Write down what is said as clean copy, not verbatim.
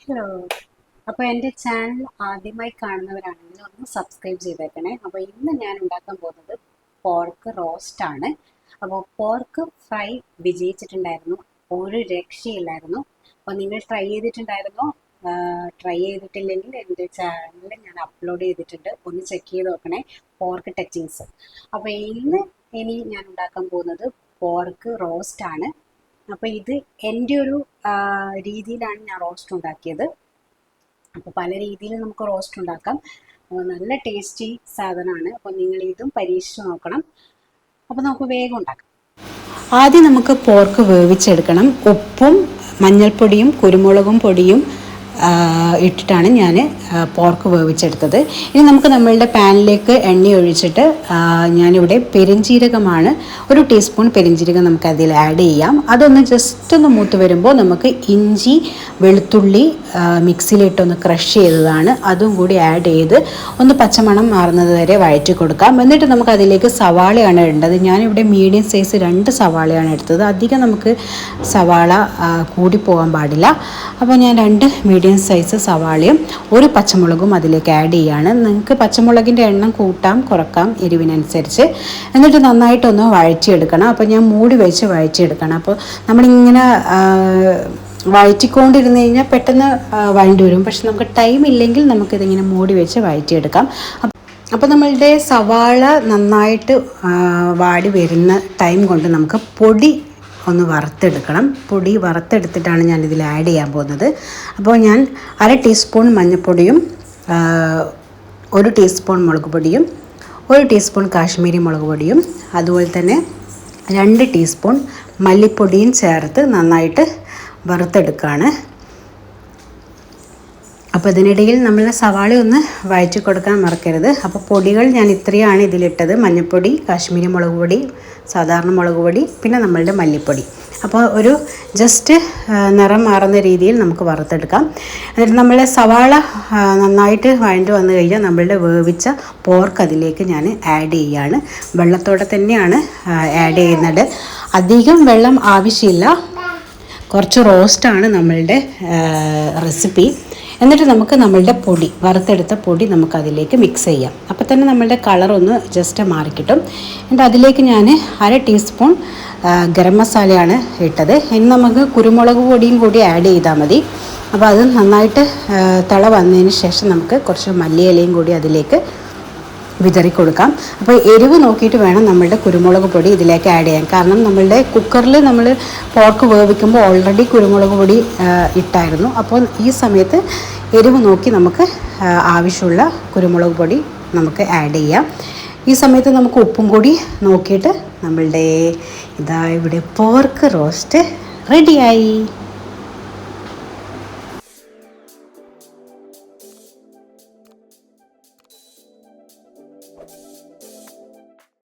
Hello. അപ്പോൾ എൻ്റെ channel ആദ്യമായി കാണുന്നവരാണെങ്കിൽ ഒന്ന് സബ്സ്ക്രൈബ് ചെയ്തേക്കണേ. അപ്പോൾ ഇന്ന് ഞാൻ ഉണ്ടാക്കാൻ പോകുന്നത് പോർക്ക് റോസ്റ്റ് ആണ്. അപ്പോൾ പോർക്ക് ഫ്രൈ വിജയിച്ചിട്ടുണ്ടായിരുന്നു, ഒരു രക്ഷയില്ലായിരുന്നു. അപ്പോൾ നിങ്ങൾ ട്രൈ ചെയ്തിട്ടുണ്ടായിരുന്നോ? ട്രൈ ചെയ്തിട്ടില്ലെങ്കിൽ എൻ്റെ ചാനലിൽ ഞാൻ അപ്ലോഡ് ചെയ്തിട്ടുണ്ട്, ഒന്ന് ചെക്ക് ചെയ്ത് നോക്കണേ. Pork touchings. അപ്പോൾ ഇനി ഞാൻ ഉണ്ടാക്കാൻ പോകുന്നത് പോർക്ക് റോസ്റ്റ് ആണ്. അപ്പോൾ ഇത് എൻ്റെ ഒരു രീതിയിലാണ് ഞാൻ റോസ്റ്റ് ഉണ്ടാക്കിയത്. അപ്പോൾ പല രീതിയിൽ നമുക്ക് റോസ്റ്റ് ഉണ്ടാക്കാം. നല്ല ടേസ്റ്റി സാധനമാണ്. അപ്പോൾ നിങ്ങൾ ഇതും പരീക്ഷിച്ച് നോക്കണം. അപ്പോൾ നമുക്ക് വേഗം ഉണ്ടാക്കാം. ആദ്യം നമുക്ക് പോർക്ക് വേവിച്ചെടുക്കണം. ഉപ്പും മഞ്ഞൾപ്പൊടിയും കുരുമുളകും പൊടിയും ഇട്ടിട്ടാണ് ഞാൻ പോർക്ക് വേവിച്ചെടുത്തത്. ഇനി നമുക്ക് നമ്മളുടെ പാനിലേക്ക് എണ്ണ ഒഴിച്ചിട്ട് ഞാനിവിടെ പെരിഞ്ജീരകമാണ്, 1 ടീസ്പൂൺ പെരിഞ്ജീരകം നമുക്ക് അതിൽ ആഡ് ചെയ്യാം. അതൊന്ന് ജസ്റ്റ് ഒന്ന് മൂത്ത് വരുമ്പോൾ നമുക്ക് ഇഞ്ചി വെളുത്തുള്ളി മിക്സിയിലിട്ടൊന്ന് ക്രഷ് ചെയ്തതാണ്, അതും കൂടി ആഡ് ചെയ്ത് ഒന്ന് പച്ചമണം മാറുന്നത് വരെ വഴറ്റി കൊടുക്കാം. എന്നിട്ട് നമുക്ക് അതിലേക്ക് സവാളയാണ് ഇടേണ്ടത്. ഞാനിവിടെ മീഡിയം സൈസ് 2 സവാളയാണ് എടുത്തത്. അധികം നമുക്ക് സവാള കൂടി പോകാൻ പാടില്ല. അപ്പോൾ ഞാൻ 2 മീഡിയം സൈസ് സവാളയും 1 പച്ചമുളകും അതിലേക്ക് ആഡ് ചെയ്യുകയാണ്. നിങ്ങൾക്ക് പച്ചമുളകിൻ്റെ എണ്ണം കൂട്ടാം കുറക്കാം എരിവിനനുസരിച്ച്. എന്നിട്ട് നന്നായിട്ടൊന്ന് വഴറ്റിയെടുക്കണം. അപ്പോൾ ഞാൻ മൂടി വെച്ച് വഴറ്റിയെടുക്കണം. അപ്പോൾ നമ്മളിങ്ങനെ വഴറ്റിക്കൊണ്ടിരുന്ന് കഴിഞ്ഞാൽ പെട്ടെന്ന് വഴണ്ടി വരും. പക്ഷെ നമുക്ക് ടൈം ഇല്ലെങ്കിൽ നമുക്കിതിങ്ങനെ മൂടി വെച്ച് വഴറ്റിയെടുക്കാം. അപ്പോൾ നമ്മളുടെ സവാള നന്നായിട്ട് വാടി വരുന്ന ടൈം കൊണ്ട് നമുക്ക് പൊടി ഒന്ന് വറുത്തെടുക്കണം. പൊടി വറുത്തെടുത്തിട്ടാണ് ഞാനിതിൽ ആഡ് ചെയ്യാൻ പോകുന്നത്. അപ്പോൾ ഞാൻ 1/2 ടീസ്പൂൺ മഞ്ഞൾപ്പൊടിയും 1 ടീസ്പൂൺ മുളക് പൊടിയും 1 ടീസ്പൂൺ കാശ്മീരി മുളക് പൊടിയും അതുപോലെ തന്നെ 2 ടീസ്പൂൺ മല്ലിപ്പൊടിയും ചേർത്ത് നന്നായിട്ട് വറുത്തെടുക്കുകയാണ്. അപ്പോൾ ഇതിനിടയിൽ നമ്മൾ സവാള ഒന്ന് വഴറ്റി കൊടുക്കാൻ മറക്കരുത്. അപ്പോൾ പൊടികൾ ഞാൻ ഇത്രയാണ് ഇതിലിട്ടത്: മഞ്ഞൾപ്പൊടി, കാശ്മീരി മുളക് പൊടി, സാധാരണ മുളക് പൊടി, പിന്നെ നമ്മളുടെ മല്ലിപ്പൊടി. അപ്പോൾ ഒരു ജസ്റ്റ് നിറം മാറുന്ന രീതിയിൽ നമുക്ക് വറുത്തെടുക്കാം. എന്നിട്ട് നമ്മൾ സവാള നന്നായിട്ട് വഴണ്ട് വന്നു കഴിഞ്ഞാൽ നമ്മളുടെ വേവിച്ച പോർക്ക് അതിലേക്ക് ഞാൻ ആഡ് ചെയ്യുകയാണ്. വെള്ളത്തോടെ തന്നെയാണ് ആഡ് ചെയ്യുന്നത്. അധികം വെള്ളം ആവശ്യമില്ല. കുറച്ച് റോസ്റ്റാണ് നമ്മളുടെ റെസിപ്പി. എന്നിട്ട് നമുക്ക് നമ്മളുടെ പൊടി, വറുത്തെടുത്ത പൊടി നമുക്കതിലേക്ക് മിക്സ് ചെയ്യാം. അപ്പോൾ തന്നെ നമ്മളുടെ കളറൊന്ന് ജസ്റ്റ് മാറിക്കിട്ടും. എന്നിട്ട് അതിലേക്ക് ഞാൻ 1/2 ടീസ്പൂൺ ഗരം മസാലയാണ് ഇട്ടത്. ഇനി നമുക്ക് കുരുമുളക് പൊടിയും കൂടി ആഡ് ചെയ്താൽ മതി. അപ്പോൾ അത് നന്നായിട്ട് തിള വന്നതിന് ശേഷം നമുക്ക് കുറച്ച് മല്ലിയിലയും കൂടി അതിലേക്ക് വിതറി കൊടുക്കാം. അപ്പോൾ എരിവ് നോക്കിയിട്ട് വേണം നമ്മളുടെ കുരുമുളക് പൊടി ഇതിലേക്ക് ആഡ് ചെയ്യാൻ. കാരണം നമ്മളുടെ കുക്കറിൽ നമ്മൾ പോർക്ക് വേവിക്കുമ്പോൾ ഓൾറെഡി കുരുമുളക് പൊടി ഇട്ടായിരുന്നു. അപ്പോൾ ഈ സമയത്ത് എരിവ് നോക്കി നമുക്ക് ആവശ്യമുള്ള കുരുമുളക് പൊടി നമുക്ക് ആഡ് ചെയ്യാം. ഈ സമയത്ത് നമുക്ക് ഉപ്പും കൂടി നോക്കിയിട്ട് നമ്മളുടെ ഇവിടെ പോർക്ക് റോസ്റ്റ് റെഡിയായി.